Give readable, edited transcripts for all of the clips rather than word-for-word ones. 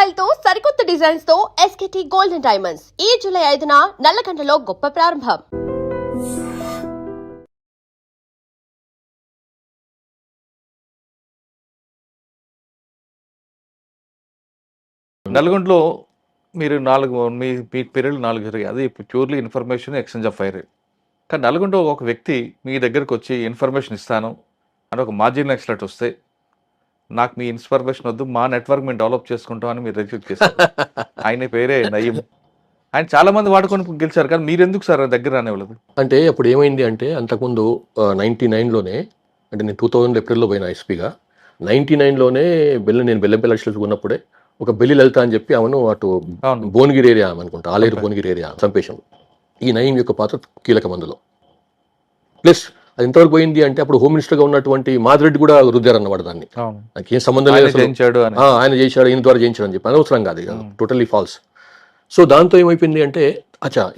Style తో సరికొత్త designs తో ఎస్కేటీ గోల్డెన్ డైమండ్స్ ఈ జూలై 5న నల్లగండలో గొప్ప ప్రారంభం. నల్గొండలో మీరు మీ పీరియడ్ 4 జరిగాయి. అది purely information exchange of fire. కానీ నల్గొండలో ఒక వ్యక్తి మీ దగ్గరకు వచ్చి ఇన్ఫర్మేషన్ ఇస్తాను అని ఒక మార్జిన్ ఎక్స్లెట్ వస్తే, నాకు మీ ఇన్ఫర్మేషన్ వద్దు, మా నెట్వర్క్ మేము డెవలప్ చేసుకుంటాం అని మీరు రిజెక్ట్ చేశారు. ఆయన పేరే నయీం. ఆయన చాలా మంది వాడుకొని గెలిచారు, కానీ మీరు ఎందుకు సార్ దగ్గర రానివ్వలేదు? అంటే అప్పుడు ఏమైంది అంటే, అంతకుముందు 99లోనే, అంటే నేను 2000 ఏప్రిల్లో పోయిన ఎస్పీగా, 99లోనే నేను బెల్లంపల్లి అడిషనల్స్ ఉన్నప్పుడే ఒక బెల్లి లలిత అని చెప్పి ఆమెను అటు భువనగిరి ఏరియా అనుకుంటా, ఆలేరు భువనగిరి ఏరియా చంపేశాను. ఈ నయీం యొక్క పాత్ర కీలక మందులో. ప్లస్ అది ఎంతవరకు పోయింది అంటే, అప్పుడు హోమ్ మినిస్టర్గా ఉన్నటువంటి మాదిరెడ్డి కూడా రుద్దారు అన్నమాట దాన్ని. నాకు ఏం సంబంధం లేదు, ఆయన చేశాడు, ఈయన ద్వారా చేయించాడు అని చెప్పి. అనవసరం కాదు, టోటల్లీ ఫాల్స్. సో దాంతో ఏమైపోయింది అంటే,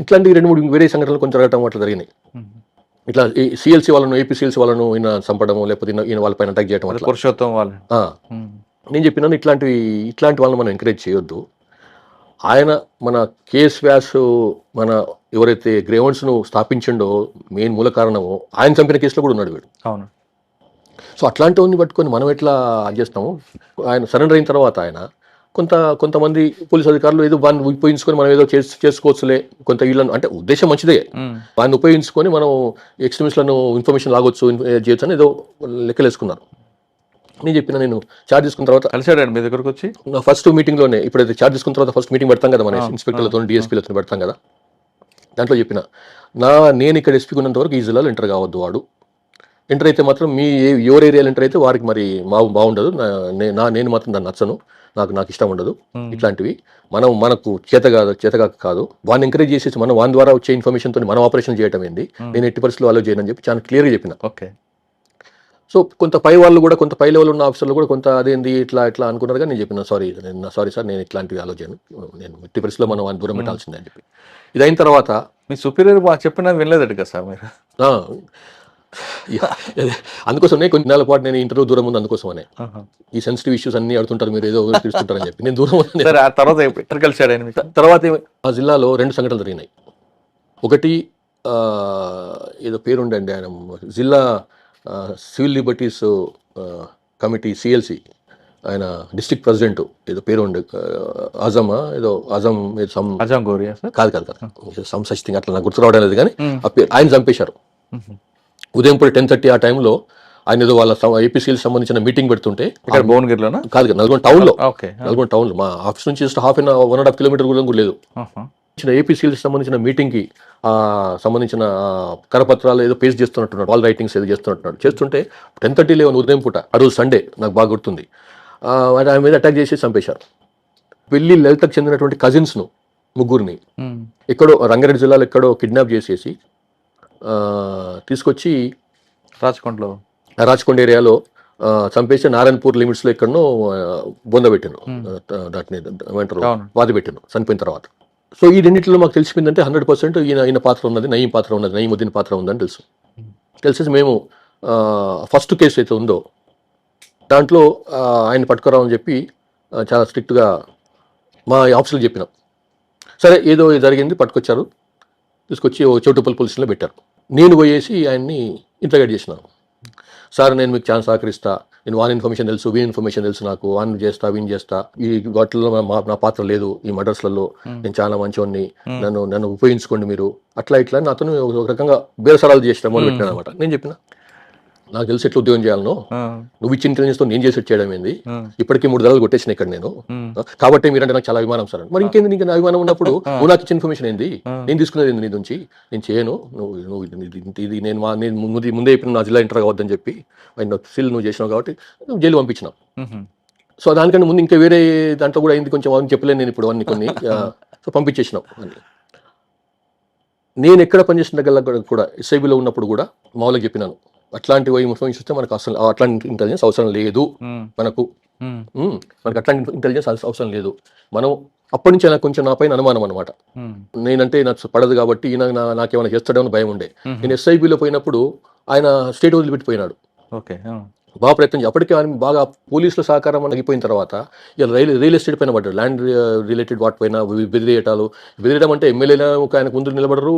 ఇట్లాంటి 2-3 వేరే సంఘటనలు కొంచెం జరగటం అట్లా జరిగినాయి. ఇట్లా సిఎల్సీ వాళ్ళను, ఏపీసీఎల్సీ వాళ్ళను ఈయన చంపడము, లేకపోతే ఈయన వాళ్ళపైన అటాక్ చేయడం. నేను చెప్పినాను, ఇట్లాంటి వాళ్ళని మనం ఎంకరేజ్ చేయొద్దు. ఆయన మన కేఎస్ వ్యాస్ మన ఎవరైతే గ్రేవెంట్స్ను స్థాపించిండో మెయిన్ మూల కారణమో, ఆయన చంపిన కేసులో కూడా ఉన్నాడు వీడు. అవును. సో అట్లాంటి వాడిని పట్టుకొని మనం ఎట్లా చేస్తాము? ఆయన సరెండర్ అయిన తర్వాత ఆయన కొంతమంది పోలీసు అధికారులు ఏదో వాడిని ఉపయోగించుకొని మనం ఏదో చేసుకోవచ్చులే, కొంత వీళ్ళను, అంటే ఉద్దేశం మంచిదే, వాడిని ఉపయోగించుకొని మనం ఎక్స్ట్రీమిస్ట్లను ఇన్ఫర్మేషన్ లాగొచ్చు, చేయొచ్చు అని ఏదో లెక్కలేసుకున్నారు. నేను చెప్పిన, నేను ఛార్జ్ తీసుకున్న తర్వాత కలిసాడండి మీ దగ్గరకు వచ్చి ఫస్ట్ మీటింగ్లోనే. ఇప్పుడైతే ఛార్జ్ తీసుకున్న తర్వాత ఫస్ట్ మీటింగ్ పెడతాం కదా మన ఇన్స్పెక్టర్లతో, డిఎస్పీలతో పెడతాం కదా, దాంట్లో చెప్పిన, నేను ఇక్కడ ఎస్పీకి ఉన్నంత వరకు ఈ జిల్లాలో ఎంటర్ కావద్దు. వాడు ఎంటర్ అయితే మాత్రం మీ ఎవరి ఏరియాలో ఎంటర్ అయితే వారికి మరి బాగుండదు, నేను మాత్రం దాన్ని నచ్చను, నాకు ఇష్టం ఉండదు. ఇట్లాంటివి మనకు చేతగా కాదు, వాడిని ఎంకరేజ్ చేసేసి మనం వాని ద్వారా వచ్చే ఇన్ఫర్మేషన్తో మనం ఆపరేషన్ చేయడం ఏంది, నేను ఎట్టి పరిస్థితుల్లో అలో చేయను అని చెప్పి చాలా క్లియర్గా చెప్పిన. ఓకే. సో కొంత పై వాళ్ళు కూడా, కొంత పై లెవెల్ ఉన్న ఆఫీసర్లు కూడా కొంత అదేంది ఇట్లా అనుకున్నారు. కానీ నేను చెప్పిన, సారీ సార్, నేను ఇట్లాంటివి ఆలోచన, నేను ఎట్టి పరిస్థితుల్లో మనం వాడిని దూరం పెట్టాల్సిందే అని చెప్పి. ఇది అయిన తర్వాత మీ సుపీరియర్ చెప్పినా వినలేదట కదా సార్ మీరు? అందుకోసమే కొన్ని నెలల పాటు నేను ఇంటర్వ్యూ దూరం ఉంది. అందుకోసమనే ఈ సెన్సిటివ్ ఇష్యూస్ అన్ని అడుగుతుంటారు, మీరు ఏదో తెలుసుకుంటారని చెప్పి నేను దూరం ఉంది. తర్వాత ఆ జిల్లాలో 2 సంఘటనలు జరిగినాయి. ఒకటి ఏదో పేరుండండి, ఆయన జిల్లా సివిల్ లిబర్టీస్ కమిటీ సిఎల్సి, ఆయన డిస్ట్రిక్ట్ ప్రెసిడెంట్, ఏదో పేరు ఉండే, అజం గోరియా కాదు సమ్ సచ్ థింగ్, అట్లా నాకు గుర్తు రావడం లేదు. కానీ ఆయన చంపేశారు ఉదయం పూట 10:30 ఆ టైంలో. ఆయన ఏదో వాళ్ళ ఏపీసీఎల్ సంబంధించిన మీటింగ్ పెడుతుంటే, భువనగిరిలోనా కాదు, నల్గొండ టౌన్లో మా ఆఫీస్ నుంచి జస్ట్ 1.5 కిలోమీటర్ కూడా లేదు. ఏపీసీఎల్ సంబంధించిన మీటింగ్కి సంబంధించిన కరపత్రాలు ఏదో పేస్ట్ చేస్తున్నట్టున్నాడు, వాల్ రైటింగ్స్ ఏదో చేస్తుంటే 10:30 ఉదయం పూట, ఆ రోజు సండే, నాకు బాగా గుర్తుంది, ఆయన మీద అటాక్ చేసి చంపేశారు. పెళ్లి లలితకు చెందినటువంటి కజిన్స్ను 3 ఎక్కడో రంగారెడ్డి జిల్లాలో ఎక్కడో కిడ్నాప్ చేసేసి తీసుకొచ్చి రాచకొండ ఏరియాలో చంపేసి నారాయణపూర్ లిమిట్స్లో ఎక్కడనో బొందబెట్టాను, దాటిని ఏమంటారు, వాది పెట్టాను చనిపోయిన తర్వాత. సో ఈ రెండింటిలో మాకు తెలిసిపోయిందంటే 100% ఈయన పాత్ర ఉన్నది, నయీం పాత్ర ఉన్నది, నయీముద్దీన్ పాత్ర ఉందని తెలిసేసి మేము ఫస్ట్ కేసు అయితే ఉందో దాంట్లో ఆయన పట్టుకురావని చెప్పి చాలా స్ట్రిక్ట్గా మా ఆఫీసులో చెప్పినాం. సరే, ఏదో జరిగింది, పట్టుకొచ్చారు, తీసుకొచ్చి చౌటుపల్లి పోలీసులో పెట్టారు. నేను పోయేసి ఆయన్ని ఇంటర్గేట్ చేసినాను. సార్, నేను మీకు ఛాన్స్ సహకరిస్తా, నేను వాన్ ఇన్ఫర్మేషన్ తెలుసు, వీన్ ఇన్ఫర్మేషన్ తెలుసు, నాకు వాన్ చేస్తా, వీన్ చేస్తా, ఈ వాటిల్లో నా పాత్ర లేదు, ఈ మర్డర్స్లలో నేను చాలా మంచివాడిని, నన్ను ఉపయోగించుకోండి మీరు, అట్లా ఇట్లా నాతో ఒక రకంగా బేరసరాలు చేసిన మొదలు పెట్టాను అనమాట. నేను చెప్పిన, నాకు తెలిసి ఎట్లా ఉద్యోగం చేయాలనో, నువ్వు ఇచ్చిన ఇంటెలిజెన్స్ తో నేను చేసి చేయడం ఏంది, ఇప్పటికీ 3 దళాలు కొట్టేసిన ఇక్కడ నేను, కాబట్టి మీరంటే నాకు చాలా అభిమానం సార్. మరి ఇంకేంది నీకు అభిమానం ఉన్నప్పుడు నువ్వు నాకు ఇచ్చిన ఇన్ఫర్మేషన్ ఏంది, నేను తీసుకునేది ఏంది నీ నుంచి, నేను చేయను, నువ్వు ఇది నేను ముందే చెప్పిన నా జిల్లా ఇంటర్ కావద్దని చెప్పి సిల్ నువ్వు చేసినావు కాబట్టి నువ్వు జైలు పంపించినావు. సో దానికంటే ముందు ఇంకా వేరే దాంట్లో కూడా అయింది, కొంచెం అవన్నీ చెప్పలేను నేను ఇప్పుడు కొన్ని సో పంపించేసినావు అని. నేను ఎక్కడ పనిచేసిన దగ్గర కూడా ఎస్ఐబిలో ఉన్నప్పుడు కూడా మామూలుగా చెప్పినాను, అట్లాంటి ఇన్ఫర్మేషన్ ఇస్తే మనకు అసలు అట్లాంటి ఇంటెలిజెన్స్ అవసరం లేదు, మనకు అట్లాంటి ఇంటెలిజెన్స్ అవసరం లేదు. మనం అప్పటి నుంచి నాకు కొంచెం నా పైన అనుమానం అనమాట, నేనంటే నాకు పడదు కాబట్టి ఈయన నాకేమైనా చేస్తాడేమో భయం ఉండే. నేను ఎస్ఐబిలో పోయినప్పుడు ఆయన స్టేట్ వదిలిపెట్టిపోయినాడు, బాగా ప్రయత్నం అప్పటికే ఆయన బాగా పోలీసుల సహకారం అయిపోయిన తర్వాత ఇలా రియల్ ఎస్టేట్ పైన పడ్డాడు. ల్యాండ్ రిలేటెడ్ వాటి పైన బెదిరియడం అంటే ఎమ్మెల్యేలు ఆయనకు ముందు నిలబడరు,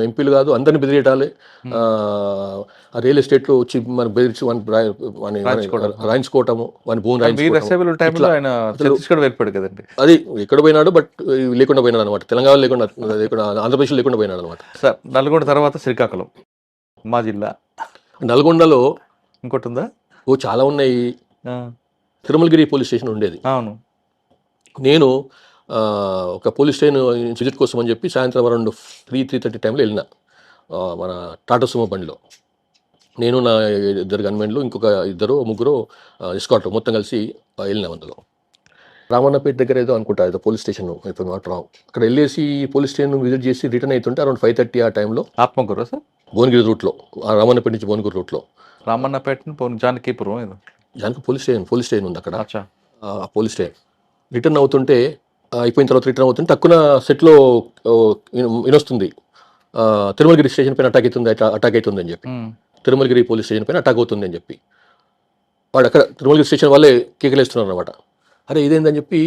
ఎంపీలు కాదు, అందరిని బెదిరియటాలే. ఆ రియల్ ఎస్టేట్లో వచ్చి మనకు బెదిరించి రాయించుకోవటము, వాని భూమి కదండి. అది ఎక్కడ పోయినాడు, బట్ లేకుండా పోయినాడు అనమాట. తెలంగాణ లేకుండా ఆంధ్రప్రదేశ్ లేకుండా పోయినాడు అనమాట. సార్ నల్గొండ తర్వాత శ్రీకాకుళం మా జిల్లా. నల్గొండలో ఇంకోటి ఉందా? చాలా ఉన్నాయి. తిరుమలగిరి పోలీస్ స్టేషన్ ఉండేది. అవును. నేను ఒక పోలీస్ స్టేషన్ విజిట్ కోసం అని చెప్పి సాయంత్రం అరౌండ్ 3:30 టైంలో వెళ్ళిన మన టాటా సుమో బండిలో. నేను నా 2 గన్మెన్లు, ఇంకొక 2-3 ఎస్కార్ట్ మొత్తం కలిసి వెళ్ళినాం. అందులో రామన్నపేట దగ్గర ఏదో అనుకుంటా, ఏదో పోలీస్ స్టేషన్ రావు. అక్కడ వెళ్ళేసి పోలీస్ స్టేషన్ విజిట్ చేసి రిటర్న్ అవుతుంటే అరౌండ్ 5:30 ఆ టైంలో ఆత్మకూరు సార్, భువనగిరి రూట్లో, రామన్నపేట నుంచి భువనగిరి రూట్లో, రామన్నపేట జానకీపురం జానకి పోలీస్ స్టేషన్ ఉంది అక్కడ. ఆ పోలీస్ స్టేషన్ రిటర్న్ అవుతుంటే, అయిపోయిన తర్వాత రిటర్న్ అవుతుంటే తక్కువ సెట్లో వినొస్తుంది, తిరుమలగిరి స్టేషన్ పైన అటాక్ అవుతుంది అని చెప్పి, తిరుమలగిరి పోలీస్ స్టేషన్ పైన అటాక్ అవుతుంది అని చెప్పి వాడు అక్కడ తిరుమలగిరి స్టేషన్ వాళ్ళే కేకలేస్తున్నారు అనమాట. అరే ఇదేందని చెప్పి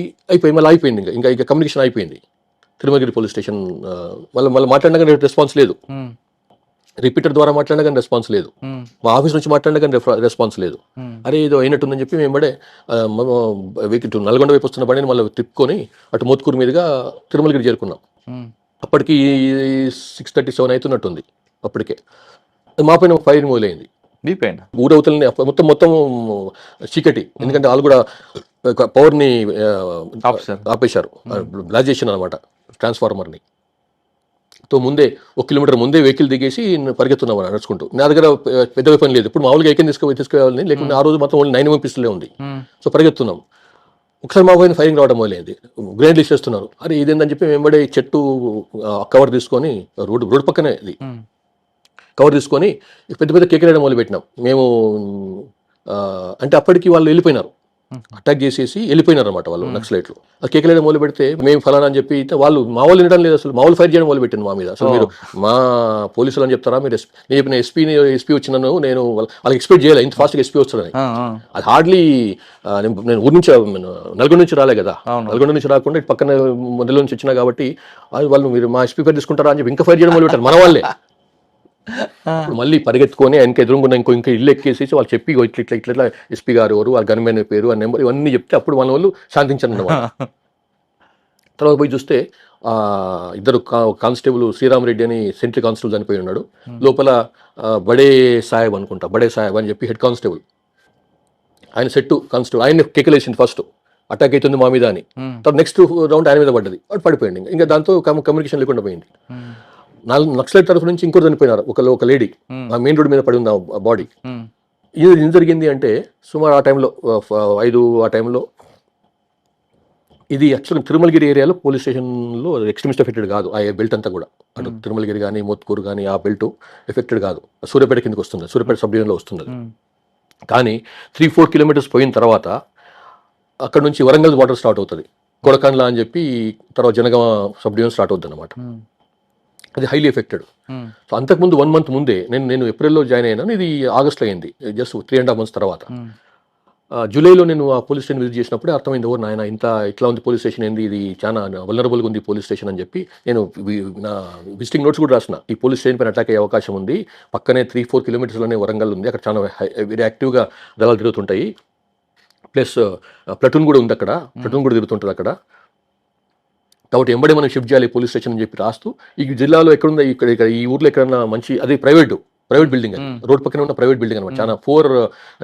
మళ్ళీ అయిపోయింది. ఇంకా కమ్యూనికేషన్ అయిపోయింది. తిరుమలగిరి పోలీస్ స్టేషన్ మళ్ళీ మాట్లాడినా కానీ రెస్పాన్స్ లేదు. రిపీటర్ ద్వారా మాట్లాడినా కానీ రెస్పాన్స్ లేదు. మా ఆఫీస్ నుంచి మాట్లాడినా కానీ రెస్పాన్స్ లేదు. అరే ఏదో అయినట్టుందని చెప్పి మేము వెహికల్ నల్గొండ వైపు వస్తున్న బండిని మళ్ళీ తిప్పుకొని అటు మోత్కూరు మీదుగా తిరుమలగిరి చేరుకున్నాం. అప్పటికి 6:37 అవుతున్నట్టుంది. అప్పటికే మా పైన ఫైరింగ్ మొదలైంది. ఊరవతలని మొత్తం చీకటి, ఎందుకంటే వాళ్ళు కూడా పవర్ని ఆపేశారు, బ్లాస్ట్ చేసిన అనమాట ట్రాన్స్ఫార్మర్ని. ముందే 1 కిలోమీటర్ ముందే వెహికల్ దిగేసి పరిగెత్తున్నాం నడుచుకుంటూ. నా దగ్గర పెద్ద వెపన్ లేదు, ఇప్పుడు మామూలుగా ఏకం తీసుకురావాలని, లేకుంటే ఆ రోజు మాత్రం ఓన్లీ 9mm పిస్టలే ఉంది. సో పరిగెత్తున్నాం. ఒకసారి మా పైన ఫైరింగ్ రావడం మొదలైంది. గ్రెనేడ్ ఇచ్చేస్తున్నారు. అరే ఇదేందని చెప్పి వెంబడే చెట్టు కవర్ తీసుకొని, రోడ్డు పక్కనే ఇది కవర్ తీసుకొని పెద్ద పెద్ద కేకలేయడం మొదలు పెట్టినాం మేము. అంటే అప్పటికి వాళ్ళు వెళ్ళిపోయినారు, అటాక్ చేసేసి వెళ్ళిపోయినారు అనమాట వాళ్ళు నక్సలైట్లు. ఆ కేకలేయడం మొదలు పెడితే మేము ఫలానా అని చెప్పి వాళ్ళు మా వాళ్ళు వినడం లేదు, అసలు మా వాళ్ళు ఫైర్ చేయడం మొదలు పెట్టింది మా మీద. అసలు మీరు మా పోలీసులు అని చెప్తారా, మీరు నేను చెప్పిన ఎస్పీ వచ్చినాను, నేను వాళ్ళకి ఎక్స్పెక్ట్ చేయాలి ఇంత ఫాస్ట్గా ఎస్పీ వస్తాడని. అది హార్డ్లీ నేను ఊరి నుంచి నల్గొండ నుంచి రాలే కదా, నల్గొండ నుంచి రాకుండా ఇటు పక్కన మొదల నుంచి వచ్చినా కాబట్టి వాళ్ళు మీరు మా ఎస్పీ పేరు తీసుకుంటారా అని చెప్పి ఇంకా ఫైర్ చేయడం మొదలు పెట్టారు మన వాళ్ళే. మళ్ళీ పరిగెత్తుకొని ఆయనకి ఎదురుగున్న ఇంకా ఇల్లు ఎక్కేసేసి వాళ్ళు చెప్పి ఇట్లా ఎస్పీ గారు ఎవరు, వాళ్ళ గన్మెన్ పేరు, ఆ నెంబర్ ఇవన్నీ చెప్తే అప్పుడు మన వాళ్ళు శాంతించారు అన్నమాట. తర్వాత పోయి చూస్తే 2 కానిస్టేబుల్ శ్రీరామరెడ్డి అని సెంట్రీ కానిస్టేబుల్ చనిపోయి ఉన్నాడు. లోపల బడే సాహెబ్ అనుకుంటా, బడే సాహెబ్ అని చెప్పి హెడ్ కానిస్టేబుల్, ఆయన సెట్టు కానిస్టేబుల్, ఆయన కేకలేసింది ఫస్ట్ అటాక్ అవుతుంది మా మీద అని. తర్వాత నెక్స్ట్ రౌండ్ ఆయన మీద పడ్డది, వాడు పడిపోయింది. ఇంకా దాంతో కమ్యూనికేషన్ లేకుండా పోయింది. 4 నక్సలైట్ తరఫు నుంచి ఇంకోటి చనిపోయినారు, ఒక లేడీ ఆ మెయిన్ రోడ్ మీద పడి ఉంది ఆ బాడీ. ఇది ఏం జరిగింది అంటే సుమారు ఆ టైంలో 5 ఆ టైంలో, ఇది యాక్చువల్గా తిరుమలగిరి ఏరియాలో పోలీస్ స్టేషన్లో ఎక్స్ట్రీమిస్ట్ ఎఫెక్టెడ్ కాదు. ఆ బెల్ట్ అంతా కూడా అటు తిరుమలగిరి కానీ మోత్కూరు కానీ ఆ బెల్ట్ ఎఫెక్టెడ్ కాదు, సూర్యాపేట కిందకి వస్తుంది, సూర్యాపేట సబ్ డివిజన్లో వస్తుంది. కానీ 3-4 కిలోమీటర్స్ పోయిన తర్వాత అక్కడ నుంచి వరంగల్ వాటర్ స్టార్ట్ అవుతుంది, కొడకండ్ల అని చెప్పి, తర్వాత జనగామ సబ్ డివిజన్ స్టార్ట్ అవుతుంది అనమాట. అది హైలీ ఎఫెక్టెడ్. సో అంతకుముందు 1 మంత్ ముందే నేను ఏప్రిల్లో జాయిన్ అయినాను, ఇది ఆగస్ట్లో అయింది, జస్ట్ 3.5 months తర్వాత. జూలైలో నేను ఆ పోలీస్ స్టేషన్ విజిట్ చేసినప్పుడే అర్థమైంది, ఓ నాయన ఇట్లా ఉంది పోలీస్ స్టేషన్, ఏంది ఇది చాలా వల్నరబుల్గా ఉంది పోలీస్ స్టేషన్ అని చెప్పి నేను నా విజిటింగ్ నోట్స్ కూడా రాసిన. ఈ పోలీస్ స్టేషన్ పైన అటాక్ అయ్యే అవకాశం ఉంది, పక్కనే 3-4 కిలోమీటర్స్లోనే వరంగల్ ఉంది, అక్కడ చాలా వెరీ యాక్టివ్గా దళాలు తిరుగుతుంటాయి, ప్లస్ ప్లటూన్ కూడా ఉంది, అక్కడ ప్లటూన్ కూడా తిరుగుతుంటుంది అక్కడ, కాబట్టి ఎంబడే మనం షిఫ్ట్ చేయాలి పోలీస్ స్టేషన్ అని చెప్పి రాస్తూ, ఈ జిల్లాలో ఎక్కడుందా, ఇక్కడ ఈ ఊర్లో ఎక్కడన్నా మంచి, అది ప్రైవేట్ బిల్డింగ్, అది రోడ్ పక్కన ఉన్న ప్రైవేట్ బిల్డింగ్ అనమాట, చాలా 4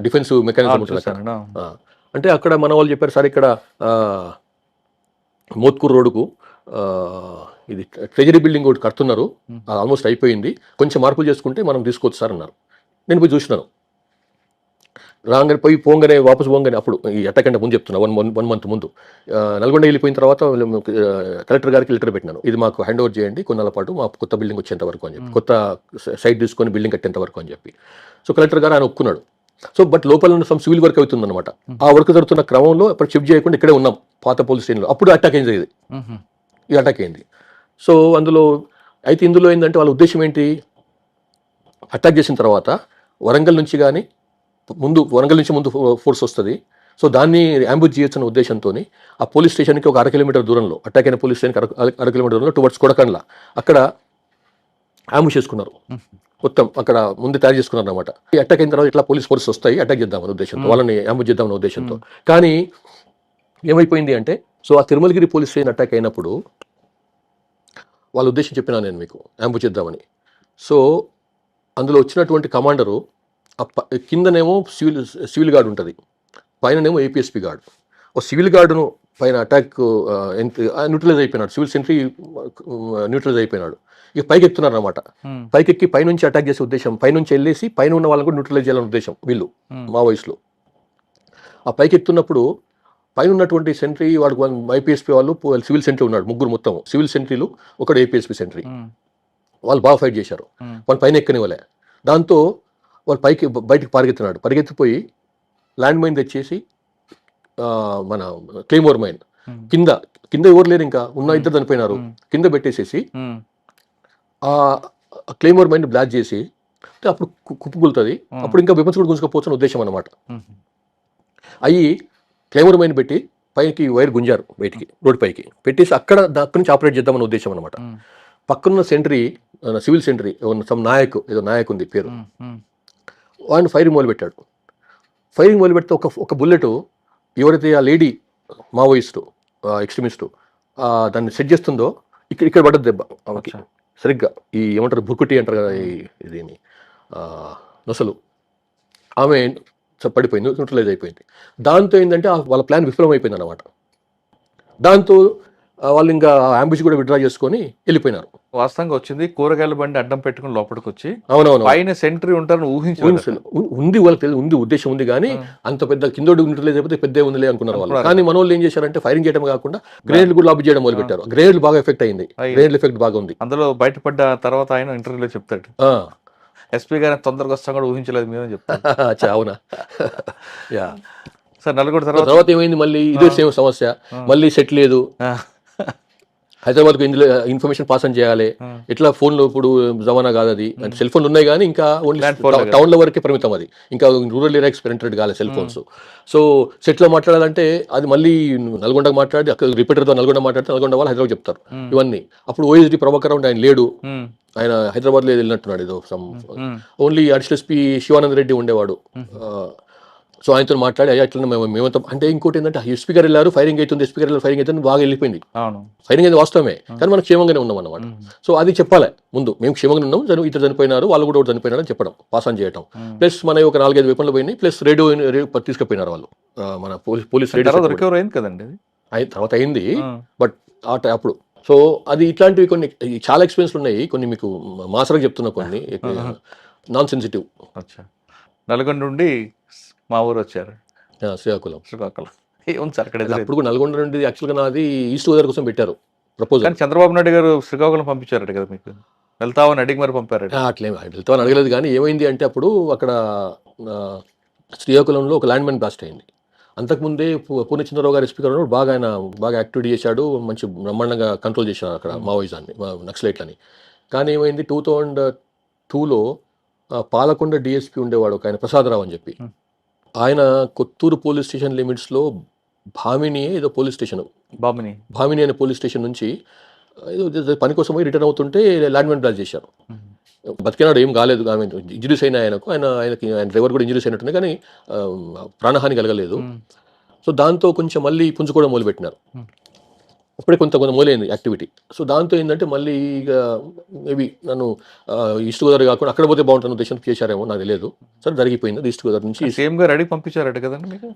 డిఫెన్స్ మెకానిజం ఉంటుంది అక్కడ. అంటే అక్కడ మన వాళ్ళు చెప్పారు, సార్ ఇక్కడ మోత్కూరు రోడ్డుకు ఇది ట్రెజరీ బిల్డింగ్ ఒకటి కడుతున్నారు, ఆల్మోస్ట్ అయిపోయింది, కొంచెం మార్పులు చేసుకుంటే మనం తీసుకోవచ్చు సార్ అన్నారు. నేను పోయి చూసినాను, రాగానే పోగానే వాపసు పోగానే, అప్పుడు ఈ అటాక్ అంటే ముందు చెప్తున్నా 1 month ముందు నల్గొండ వెళ్ళిపోయిన తర్వాత కలెక్టర్ గారికి లెటర్ పెట్టినాను, ఇది మాకు హ్యాండ్ ఓవర్ చేయండి కొన్నాళ్ళ పాటు, మా కొత్త బిల్డింగ్ వచ్చేంత వరకు అని చెప్పి, కొత్త సైట్ తీసుకొని బిల్డింగ్ కట్టేంత వరకు అని చెప్పి. సో కలెక్టర్ గారు ఆయన ఒప్పుకున్నాడు. సో బట్ లోపల ఉన్న సమ్ సివిల్ వర్క్ అవుతుంది అనమాట, ఆ వర్క్ జరుగుతున్న క్రమంలో అప్పుడు షిఫ్ట్ చేయకుండా ఇక్కడే ఉన్నాం పాత పోలీస్ స్టేషన్లో. అప్పుడు అటాక్ అయింది, ఈ అటాక్ అయింది. సో ఇందులో ఏంటంటే వాళ్ళ ఉద్దేశం ఏంటి, అటాక్ చేసిన తర్వాత వరంగల్ నుంచి కానీ ముందు వరంగల్ నుంచి ముందు ఫోర్స్ వస్తుంది. సో దాన్ని అంబుష్ చేయొచ్చు అనే ఉద్దేశంతో ఆ పోలీస్ స్టేషన్కి ఒక 1/2 కిలోమీటర్ దూరంలో, అటాక్ అయిన పోలీస్ స్టేషన్కి 1/2 కిలోమీటర్ దూరంలో టువర్డ్స్ కొడకండ్ల అక్కడ అంబుష్ చేసుకున్నారు. మొత్తం అక్కడ ముందు తయారు చేసుకున్నారు అనమాట. ఈ అటాక్ అయిన తర్వాత ఇట్లా పోలీస్ ఫోర్స్ వస్తాయి, అటాక్ చేద్దామనే ఉద్దేశంతో, వాళ్ళని అంబుష్ చేద్దామనే ఉద్దేశంతో. కానీ ఏమైపోయింది అంటే, సో ఆ తిరుమలగిరి పోలీస్ స్టేషన్ అటాక్ అయినప్పుడు వాళ్ళ ఉద్దేశం చెప్పినా నేను మీకు, అంబుష్ చేద్దామని. సో అందులో వచ్చినటువంటి కమాండరు కిందనేమో సివిల్ గార్డ్ ఉంటుంది, పైననేమో ఏపీఎస్పీ గార్డ్. ఓ సివిల్ గార్డును పైన అటాక్ న్యూట్రలైజ్ అయిపోయినాడు, సివిల్ సెంట్రీ న్యూట్రలైజ్ అయిపోయినాడు. ఇక పైకి ఎక్కుతున్నారు అనమాట. పైకెక్కి పైనుంచి అటాక్ చేసే ఉద్దేశం, పైనుంచి వెళ్ళేసి పైన ఉన్న వాళ్ళని కూడా న్యూట్రలైజ్ చేయాలనే ఉద్దేశం వీళ్ళు మావోయిస్టులు. ఆ పైకి ఎక్కుతున్నప్పుడు పైన ఉన్నటువంటి సెంట్రీ వాడు ఐపీఎస్పీ వాళ్ళు సివిల్ సెంట్రీ ఉన్నాడు, ముగ్గురు మొత్తం సివిల్ సెంట్రీలు, ఒకటి ఏపీఎస్పీ సెంట్రీ. వాళ్ళు బాగా ఫైట్ చేశారు, వాళ్ళు పైన ఎక్కనివ్వలే. దాంతో వాళ్ళు బయటికి పరిగెత్తిపోయి ల్యాండ్ మైన్ తెచ్చేసి మన క్లెయిమోర్ మైన్ కింద ఎవరు లేరు, ఇంకా ఉన్న ఇద్దరు చనిపోయినారు, కింద పెట్టేసేసి ఆ క్లెయిమోర్ మైన్ బ్లాస్ట్ చేసి అప్పుడు కుప్పుగులుతుంది. అప్పుడు ఇంకా విపన్స్ కూడా గుంజుకపోవచ్చు ఉద్దేశం అనమాట. అయ్యి క్లెయిమోర్ మైన్ పెట్టి పైకి వైర్ గుంజారు, బయటికి రోడ్డు పైకి పెట్టేసి అక్కడి నుంచి ఆపరేట్ చేద్దామన్న ఉద్దేశం అనమాట. పక్కనున్న సెంట్రీ, సివిల్ సెంట్రీ సమ్ ఏదో నాయక్ ఉంది పేరు, వాడిని ఫైరింగ్ మొదలుపెట్టాడు. ఫైరింగ్ మొదలుపెడితే ఒక బుల్లెట్ ఎవరైతే ఆ లేడీ మావోయిస్టు ఎక్స్ట్రీమిస్టు దాన్ని సెట్ చేస్తుందో ఇక్కడ పడ్డది దెబ్బ ఆమెకి సరిగ్గా. ఈ ఏమంటారు బుక్కుటి అంటారు కదా, ఇదేమి నొసలు, ఆమె పడిపోయింది, న్యూట్రలైజ్ అయిపోయింది. దాంతో ఏంటంటే వాళ్ళ ప్లాన్ విఫలం అయిపోయింది అనమాట. దాంతో వాళ్ళు ఇంకా అంబుష్ కూడా విత్డ్రా చేసుకొని వెళ్ళిపోయినారు. వాస్తవంగా వచ్చింది కూరగాయల బండి అడ్డం పెట్టుకుని లోపలికి వచ్చి, అవునవును, పైన సెంట్రీ ఉంటారని ఉంది, వాళ్ళకి తెలియదు, ఉంది ఉద్దేశం ఉంది. కానీ అంత పెద్ద కిందోడు న్యూట్రలైజ్ అయిపోతే పెద్ద ఉందిలే అనుకున్నారు వాళ్ళు. కానీ మన వాళ్ళు ఏం చేశారంటే ఫైరింగ్ చేయడం కాకుండా గ్రేనేడ్లు కూడా లాబీ చేయడం మొదలు పెట్టారు. గ్రేనేడ్లు బాగా ఎఫెక్ట్ అయింది, గ్రేనేడ్ ఎఫెక్ట్ బాగా ఉంది. అందులో బయటపడ్డ తర్వాత ఆయన ఇంటర్వ్యూలో చెప్తాడు, ఎస్పీ గారిని తొందరగా వస్తాం కూడా ఊహించలేదు మీరు అని చెప్తారు. అవునా? యా సార్, నలుగురు తర్వాత ఏమైంది, మళ్ళీ ఇదే సేమ్ సమస్య, మళ్ళీ సెట్ లేదు. హైదరాబాద్కు ఇందులో ఇన్ఫర్మేషన్ పాస్ అని చేయాలి. ఎట్లా ఫోన్లో ఇప్పుడు జమానా కాదు అది, అంటే సెల్ ఫోన్లు ఉన్నాయి కానీ ఇంకా ఓన్లీ టౌన్ల వరకే పరిమితం, అది ఇంకా రూరల్ ఏరియాకి పెనిట్రేట్ కాలేదు సెల్ ఫోన్స్. సో సెట్లో మాట్లాడాలంటే అది మళ్ళీ నల్గొండకు మాట్లాడి అక్కడ రిపీటర్తో నల్గొండ మాట్లాడితే నల్గొండ వాళ్ళు హైదరాబాద్ చెప్తారు ఇవన్నీ. అప్పుడు ఓఎస్డి ప్రభాకర్ ఆయన లేడు, ఆయన హైదరాబాద్లో వెళ్ళినట్టున్నాడు ఏదో only additional SP Shivananda Reddy ఉండేవాడు. సో ఆయనతో మాట్లాడి అయ్యా ఇట్లా మేమంతా, అంటే ఇంకోటి ఏంటంటే ఎస్పీ గారు వెళ్ళారు, ఫైరింగ్ అవుతుంది, ఎస్పీ గారు ఫైరింగ్ అవుతుంది, బాగా వెళ్ళిపోయింది. ఫైరింగ్ అయితే వాస్తవమే, కానీ మనం క్షేమంగానే ఉన్నాం అన్నమాట. సో అది చెప్పాలి ముందు, మేము క్షేమంగా ఉన్నాం, ఇద్దరు చనిపోయినారు, వాళ్ళు కూడా చనిపోయినారు అని చెప్పడం, పాస్ ఆన్ చేయడం. ప్లస్ మన ఒక 4-5 వెపన్లు పోయినాయి, ప్లస్ రేడియో తీసుకుపోయినారు వాళ్ళు. మన పోలీస్ రేడియో రికవర్ అయింది కదండి, తర్వాత అయింది. బట్ అప్పుడు సో అది ఇట్లాంటివి కొన్ని చాలా ఎక్స్పీరియన్స్ ఉన్నాయి. కొన్ని మీకు మాసరకు చెప్తున్నా, కొన్ని నాన్ సెన్సిటివ్. నల్గొండ నుండి మా ఊరు వచ్చారు, శ్రీకాకుళం. ఏముంది సార్ అక్కడ? అప్పుడు నల్గొండ నుండి యాక్చువల్గా నాది ఈస్ట్ గోదావరి కోసం పెట్టారు ప్రపోజల్. కానీ చంద్రబాబు నాయుడు గారు శ్రీకాకుళం పంపించారట కదా, మీకు వెళ్తామని అడిగి మరి పంపారు? అట్లే వెళ్తామని అడగలేదు, కానీ ఏమైంది అంటే అప్పుడు అక్కడ శ్రీకాకుళంలో ఒక ల్యాండ్ మైన్ బ్లాస్ట్ అయింది. అంతకుముందే పూర్ణచంద్రరావు గారు ఎస్పీ గారు బాగా యాక్టివిటీ చేశాడు, మంచి బ్రహ్మాండంగా కంట్రోల్ చేశాడు అక్కడ మావోయిజాన్ని, నక్సలైట్లని. కానీ ఏమైంది 2002లో పాలకొండ డిఎస్పీ ఉండేవాడు ఒక ఆయన, ప్రసాదరావు అని చెప్పి, ఆయన కొత్తూరు పోలీస్ స్టేషన్ లిమిట్స్లో భామిని ఏదో పోలీస్ స్టేషన్, భామిని అనే పోలీస్ స్టేషన్ నుంచి ఏదో పని కోసం పోయి రిటర్న్ అవుతుంటే ల్యాండ్ మైన్ బ్లాస్ట్ చేశారు. బతికినాడు, ఏం కాలేదు, ఆమె ఇంజరీస్ అయినా ఆయనకి ఆయన డ్రైవర్ కూడా ఇంజరీస్ అయినట్టున్నాయి, కానీ ప్రాణహాని కలగలేదు. సో దాంతో కొంచెం మళ్ళీ పుంజుకోవడం మొదలుపెట్టినారు. అప్పుడే కొంత మొదలైంది యాక్టివిటీ. సో దాంతో ఏంటంటే మళ్ళీ ఇక మేబీ నన్ను ఈస్ట్ గోదావరి కాకుండా అక్కడ పోతే బాగుంటుంది ఉద్దేశం చేశారేమో, నాకు తెలియదు. సరే జరిగిపోయింది. ఈస్ట్ గోదావరి నుంచి సేమ్ గా రెడీ పంపించారట కదండి మీకు?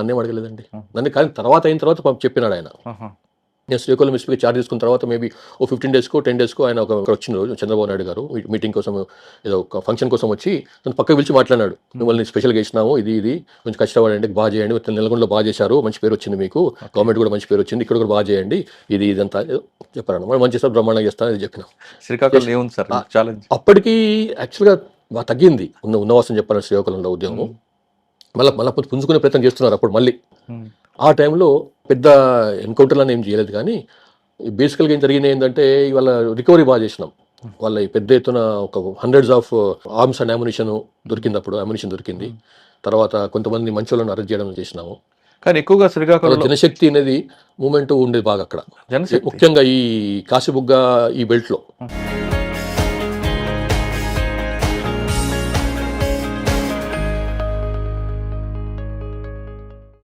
నన్నేం అడగలేదండి, నన్ను కానీ తర్వాత అయిన తర్వాత చెప్పినాడు ఆయన. నేను శ్రీకాకుళం ఎస్పీకి చార్జ్ తీసుకున్న తర్వాత మేబీ 15 డేస్కో 10 డేస్కో ఆయన ఒక వచ్చిన రోజు చంద్రబాబు నాయుడు గారు మీటింగ్ కోసం, ఏదో ఒక ఫంక్షన్ కోసం వచ్చి నన్ను పక్కకు పిలిచి మాట్లాడాడు. మిమ్మల్ని స్పెషల్గా ఇచ్చినాము, ఇది కొంచెం కష్టపడండి, బాగా చేయండి, నల్గొండలో బాగా చేశారు, మంచి పేరు వచ్చింది మీకు, గవర్నమెంట్ కూడా మంచి పేరు వచ్చింది, ఇక్కడ కూడా బాగా చేయండి, ఇదంతా చెప్పారు. మనం మంచి సార్ బ్రహ్మాండంగా చేస్తాను అది చెప్పినాం. శ్రీకాకుళం ఏముంది సార్ ఛాలెంజ్? అప్పటికి యాక్చువల్గా బాగా తగ్గింది ఉన్నవాసం చెప్పాను శ్రీకాకుళంలో ఉద్యోగం. మళ్ళీ పుంజుకునే ప్రయత్నం చేస్తున్నారు అప్పుడు మళ్ళీ. ఆ టైంలో పెద్ద ఎన్కౌంటర్లను ఏం చేయలేదు, కానీ బేసికల్గా ఏం జరిగింది ఏంటంటే ఇవాళ రికవరీ బాగా చేసినాం. వాళ్ళ పెద్ద ఎత్తున ఒక 100s of arms and ammunition దొరికింది, అప్పుడు అమ్యునిషన్ దొరికింది. తర్వాత కొంతమంది మంచోళ్ళని అరెస్ట్ చేయడం చేసినాము. కానీ ఎక్కువగా తర్వాత శ్రీకాకుళంలో జనశక్తి అనేది మూమెంట్ ఉండేది బాగా అక్కడ, జనశక్తి ముఖ్యంగా ఈ కాశీబుగ్గ ఈ బెల్ట్లో